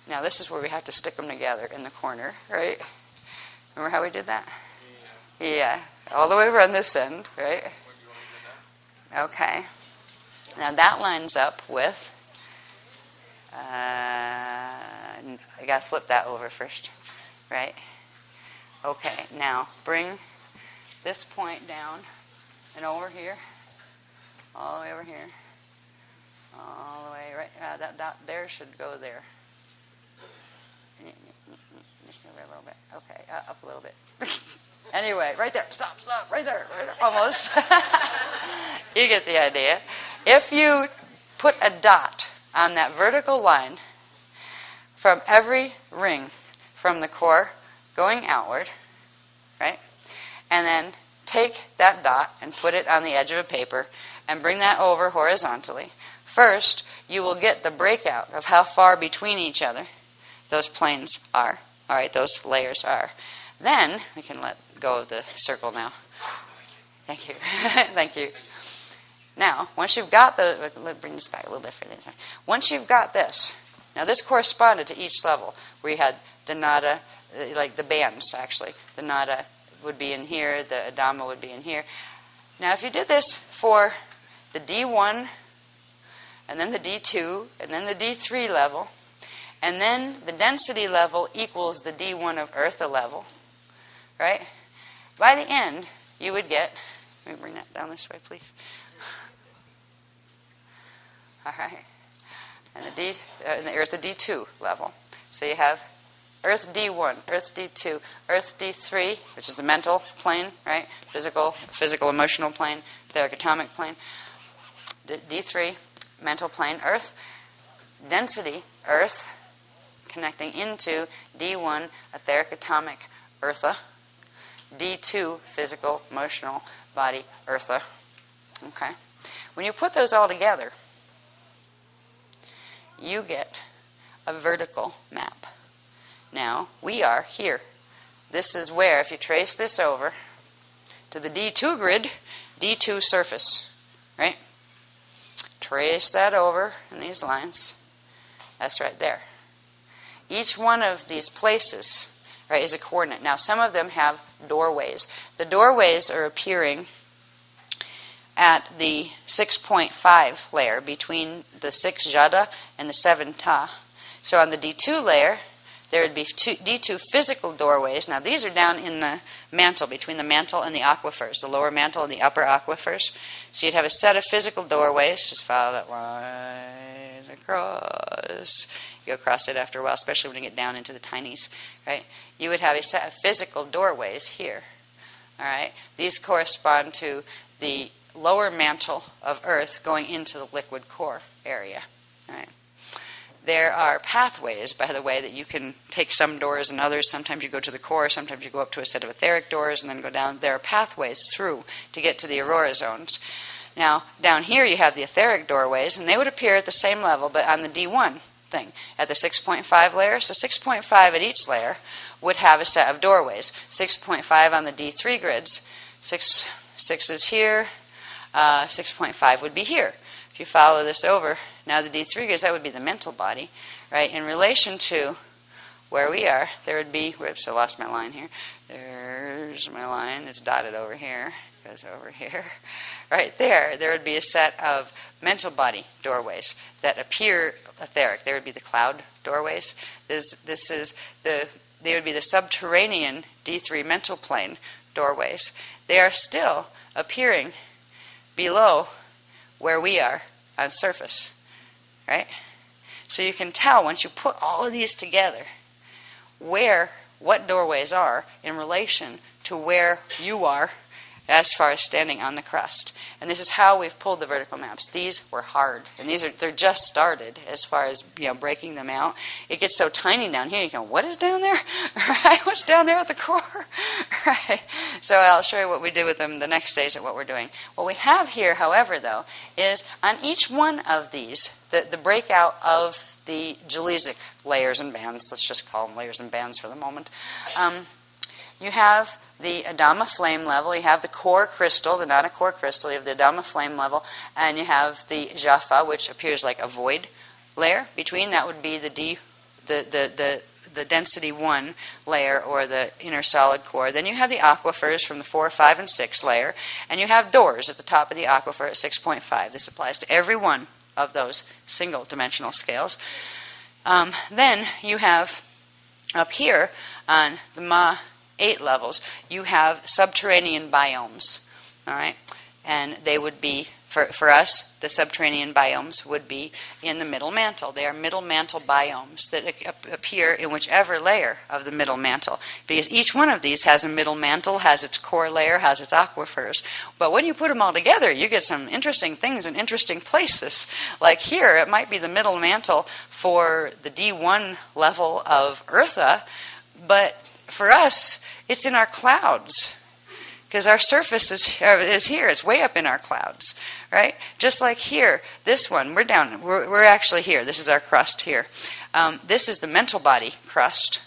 Now this is where we have to stick them together in the corner, right? Remember how we did that? Yeah. All the way around this end, right? Okay. Now that lines up with, I got to flip that over first, right? Okay, now bring this point down and over here, all the way over here, all the way right, that dot there should go there. Just move it a little bit. Okay, up a little bit. Anyway, right there. Stop, right there. Almost. You get the idea. If you put a dot on that vertical line from every ring from the core going outward, right? And then take that dot and put it on the edge of a paper and bring that over horizontally. First, you will get the breakout of how far between each other those planes are. All right, those layers are. Then, we can let go of the circle now. Thank you. Thank you. Now, once you've got let's bring this back a little bit further. Once you've got this, now this corresponded to each level, where you had the nada, like the bands, actually. The nada would be in here, the adama would be in here. Now, if you did this for the D1, and then the D2, and then the D3 level, and then the density level equals the D1 of Eartha level, right? By the end, you would get, let me bring that down this way, please. All right. And the Eartha D2 level. So you have Earth D1, Earth D2, Earth D3, which is the mental plane, right? Physical, emotional plane, etheric atomic plane. D3, mental plane, Earth. Density, Earth, connecting into D1, etheric atomic, Eartha. D2, physical, emotional body, Eartha. Okay. When you put those all together, you get a vertical map. Now, we are here. This is where, if you trace this over to the D2 grid, D2 surface, right? Trace that over in these lines. That's right there. Each one of these places, right, is a coordinate. Now, some of them have doorways. The doorways are appearing at the 6.5 layer between the 6 jada and the 7 ta. So on the D2 layer, there would be D2 physical doorways. Now these are down in the mantle, between the mantle and the aquifers, the lower mantle and the upper aquifers. So you'd have a set of physical doorways. Just follow that line across. You go across it after a while, especially when you get down into the tinies, right? You would have a set of physical doorways here. All right? These correspond to the lower mantle of Earth going into the liquid core area. All right? There are pathways, by the way, that you can take some doors and others. Sometimes you go to the core, sometimes you go up to a set of etheric doors and then go down. There are pathways through to get to the aurora zones. Now, down here you have the etheric doorways, and they would appear at the same level, but on the D1 thing, at the 6.5 layer. So 6.5 at each layer would have a set of doorways. 6.5 on the D3 grids. 6 is here. 6.5 would be here. If you follow this over, now the D3 grids, that would be the mental body, right? In relation to where we are, there would be, whoops, I lost my line here. There's my line. It's dotted over here. Goes over here. Right there, there would be a set of mental body doorways that appear etheric. There would be the cloud doorways. They would be the subterranean D3 mental plane doorways. They are still appearing below where we are on surface, right? So you can tell once you put all of these together what doorways are in relation to where you are as far as standing on the crust. And this is how we've pulled the vertical maps. These were hard, and they're just started as far as breaking them out. It gets so tiny down here. You go, what is down there? Right? What's down there at the core? Right. So I'll show you what we did with them the next stage of what we're doing. What we have here, however, though, is on each one of these, the breakout of the Jaleesic layers and bands. Let's just call them layers and bands for the moment. You have the Adama flame level, you have the core crystal, the non-core crystal, you have the Adama flame level, and you have the Jaffa, which appears like a void layer between. That would be the the density 1 layer, or the inner solid core. Then you have the aquifers from the 4, 5, and 6 layer, and you have doors at the top of the aquifer at 6.5. This applies to every one of those single dimensional scales. Then you have up here on the Ma 8 levels, you have subterranean biomes. All right, and they would be, for us, the subterranean biomes would be in the middle mantle. They are middle mantle biomes that appear in whichever layer of the middle mantle, because each one of these has a middle mantle, has its core layer, has its aquifers. But when you put them all together, you get some interesting things in interesting places. Like here, it might be the middle mantle for the D1 level of Eartha, but for us, it's in our clouds, because our surface is here. It's way up in our clouds, right? Just like here, this one, we're actually here. This is our crust here. This is the mental body crust,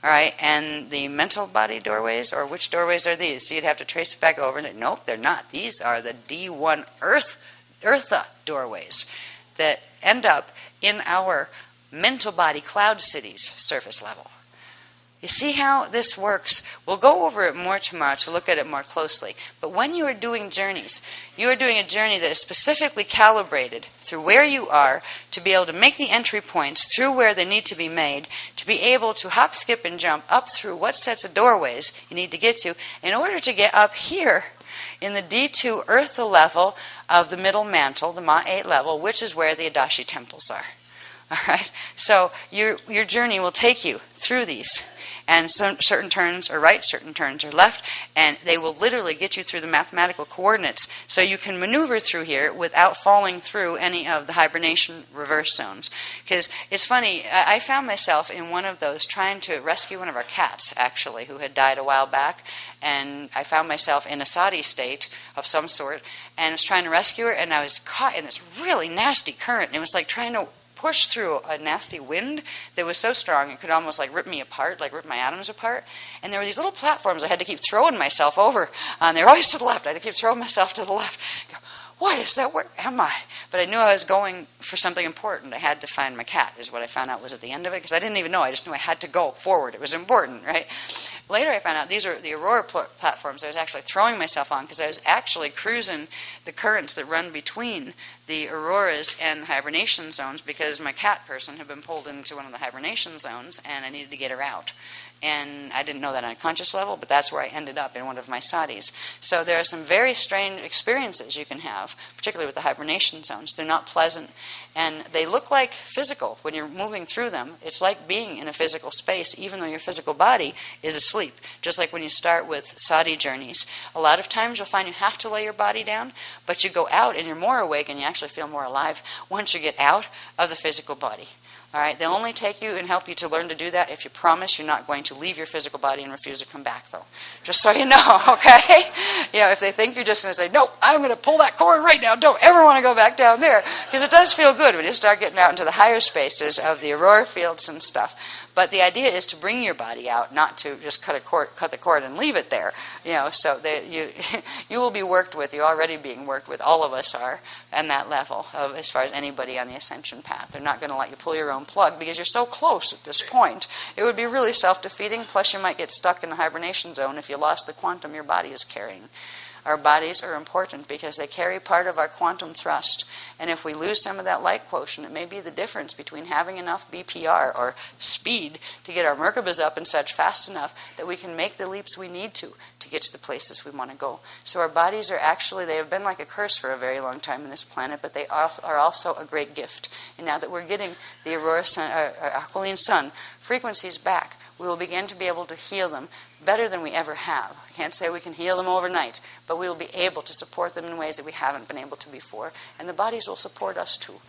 all right? And the mental body doorways, or which doorways are these? So you'd have to trace it back over. And nope, they're not. These are the D1 Eartha doorways that end up in our mental body cloud cities surface level. You see how this works? We'll go over it more tomorrow to look at it more closely. But when you are doing journeys, you are doing a journey that is specifically calibrated through where you are to be able to make the entry points through where they need to be made, to be able to hop, skip, and jump up through what sets of doorways you need to get to in order to get up here in the D2 Eartha level of the middle mantle, the Ma 8 level, which is where the Adashi temples are. All right? So your journey will take you through these. And some certain turns are right, certain turns are left, and they will literally get you through the mathematical coordinates so you can maneuver through here without falling through any of the hibernation reverse zones. Because it's funny, I found myself in one of those trying to rescue one of our cats, actually, who had died a while back, and I found myself in a sati state of some sort, and was trying to rescue her, and I was caught in this really nasty current, and it was like trying to push through a nasty wind that was so strong it could almost like rip me apart, like rip my atoms apart. And there were these little platforms I had to keep throwing myself over. They were always to the left. I had to keep throwing myself to the left. Go, what is that? Where am I? But I knew I was going for something important. I had to find my cat, is what I found out was at the end of it, because I didn't even know. I just knew I had to go forward. It was important, right? Later I found out these are the Aurora platforms I was actually throwing myself on, because I was actually cruising the currents that run between the auroras and hibernation zones, because my cat person had been pulled into one of the hibernation zones and I needed to get her out. And I didn't know that on a conscious level, but that's where I ended up in one of my satis. So there are some very strange experiences you can have, particularly with the hibernation zones. They're not pleasant, and they look like physical when you're moving through them. It's like being in a physical space, even though your physical body is asleep. Just like when you start with sati journeys. A lot of times you'll find you have to lay your body down, but you go out and you're more awake and you actually feel more alive once you get out of the physical body. All right, they'll only take you and help you to learn to do that if you promise you're not going to leave your physical body and refuse to come back, though. Just so you know, okay? You know, if they think you're just going to say, nope, I'm going to pull that cord right now, don't ever want to go back down there, because it does feel good when you start getting out into the higher spaces of the aurora fields and stuff. But the idea is to bring your body out, not to just cut the cord and leave it there. You know, so that you will be worked with. You're already being worked with. All of us are on that level of as far as anybody on the ascension path. They're not going to let you pull your own plug because you're so close at this point. It would be really self-defeating. Plus, you might get stuck in the hibernation zone if you lost the quantum your body is carrying. Our bodies are important because they carry part of our quantum thrust. And if we lose some of that light quotient, it may be the difference between having enough BPR or speed to get our Merkabas up and such fast enough that we can make the leaps we need to get to the places we want to go. So our bodies are actually, they have been like a curse for a very long time on this planet, but they are also a great gift. And now that we're getting the Aurora sun, Aqualene sun frequencies back, we will begin to be able to heal them better than we ever have. I can't say we can heal them overnight, but we will be able to support them in ways that we haven't been able to before, and the bodies will support us too.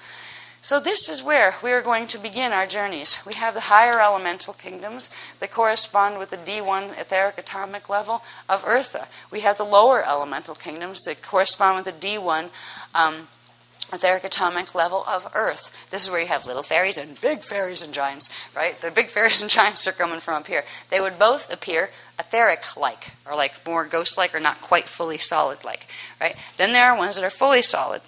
So this is where we are going to begin our journeys. We have the higher elemental kingdoms that correspond with the D1 etheric atomic level of Eartha. We have the lower elemental kingdoms that correspond with the D1 etheric atomic level of Earth. This is where you have little fairies and big fairies and giants, right? The big fairies and giants are coming from up here. They would both appear etheric-like, or like more ghost-like, or not quite fully solid-like, right? Then there are ones that are fully solid.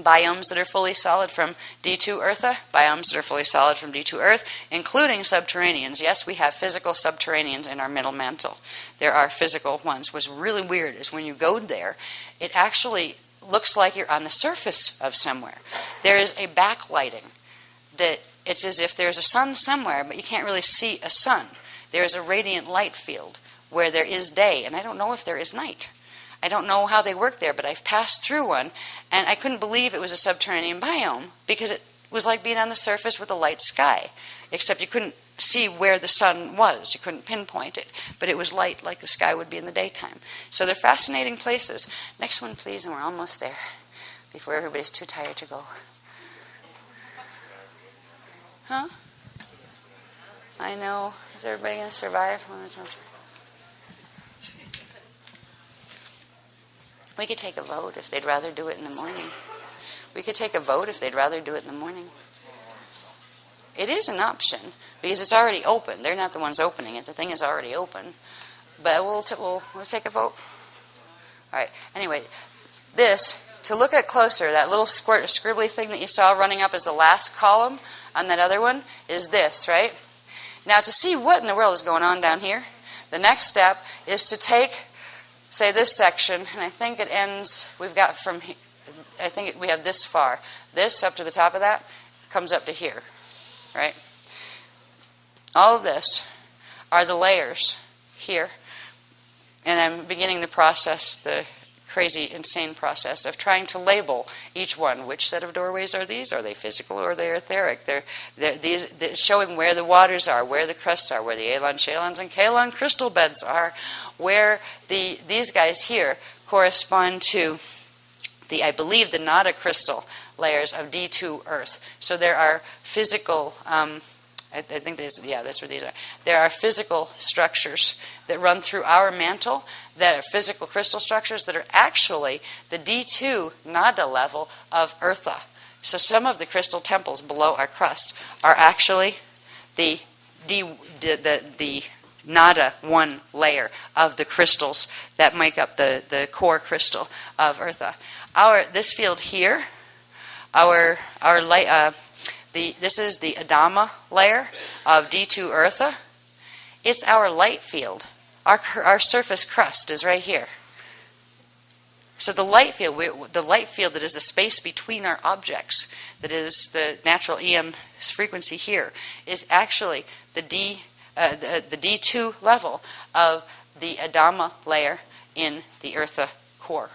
biomes that are fully solid from D2 Eartha, biomes that are fully solid from D2 Earth, including subterraneans. Yes, we have physical subterraneans in our middle mantle. There are physical ones. What's really weird is when you go there, it actually looks like you're on the surface of somewhere. There is a backlighting that it's as if there's a sun somewhere, but you can't really see a sun. There is a radiant light field where there is day, and I don't know if there is night. I don't know how they work there, but I've passed through one, and I couldn't believe it was a subterranean biome because it was like being on the surface with a light sky, except you couldn't see where the sun was. You couldn't pinpoint it, but it was light like the sky would be in the daytime. So they're fascinating places. Next one, please, and we're almost there before everybody's too tired to go. Huh? I know. Is everybody going to survive? We could take a vote if they'd rather do it in the morning. We could take a vote if they'd rather do it in the morning. It is an option because it's already open. They're not the ones opening it. The thing is already open. But we'll take a vote. All right. Anyway, this, to look at closer, that little squirt, scribbly thing that you saw running up as the last column on that other one is this, right? Now, to see what in the world is going on down here, the next step is to take, say, this section, and I think it ends, we've got from here, I think we have this far. This up to the top of that comes up to here, right? All of this are the layers here. And I'm beginning the process, the crazy, insane process of trying to label each one. Which set of doorways are these? Are they physical or are they etheric? They're showing where the waters are, where the crusts are, where the Alon, Shalons, and Kalon crystal beds are, where these guys here correspond to I believe, the Nada crystal layers of D2 Earth. So there are physical, I think that's where these are. There are physical structures that run through our mantle that are physical crystal structures that are actually the D2 Nada level of Eartha. So some of the crystal temples below our crust are actually the Nada 1 layer of the crystals that make up the core crystal of Eartha. This field here, this is the Adama layer of D2 Eartha. It's our light field. Our surface crust is right here. So the light field that is the space between our objects, that is the natural EM frequency here, is actually the D2 level of the Adama layer in the Eartha core.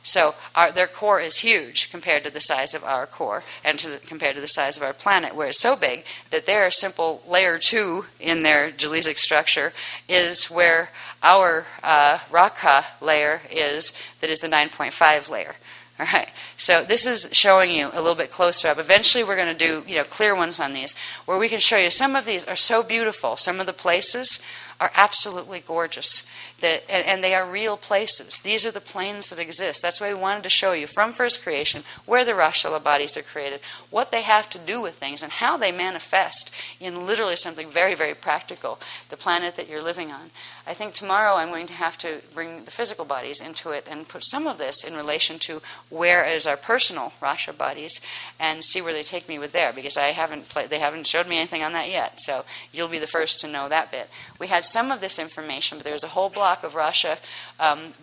So their core is huge compared to the size of our core and compared to the size of our planet, where it's so big that their simple layer 2 in their Jaleesic structure is where our Rakha layer is, that is the 9.5 layer. All right, so this is showing you a little bit closer up. Eventually we're going to do clear ones on these, where we can show you some of these are so beautiful. Some of the places are absolutely gorgeous. And they are real places. These are the planes that exist. That's why we wanted to show you from first creation where the Rashala bodies are created, what they have to do with things, and how they manifest in literally something very, very practical, the planet that you're living on. I think tomorrow I'm going to have to bring the physical bodies into it and put some of this in relation to where is our personal Rasha bodies and see where they take me with there, because they haven't showed me anything on that yet. So you'll be the first to know that bit. We had some of this information, but there's a whole block of Rasha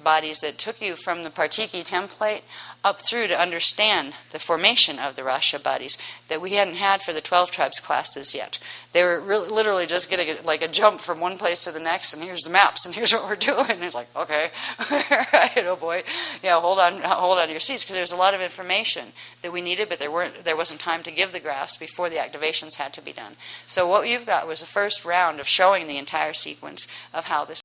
bodies that took you from the Partiki template up through to understand the formation of the Rasha bodies that we hadn't had for the 12 tribes classes yet. They were literally just getting a jump from one place to the next, and here's the maps, and here's what we're doing. And it's like, okay, right, oh boy, hold on to your seats, because there's a lot of information that we needed, but there wasn't time to give the graphs before the activations had to be done. So what you've got was the first round of showing the entire sequence of how this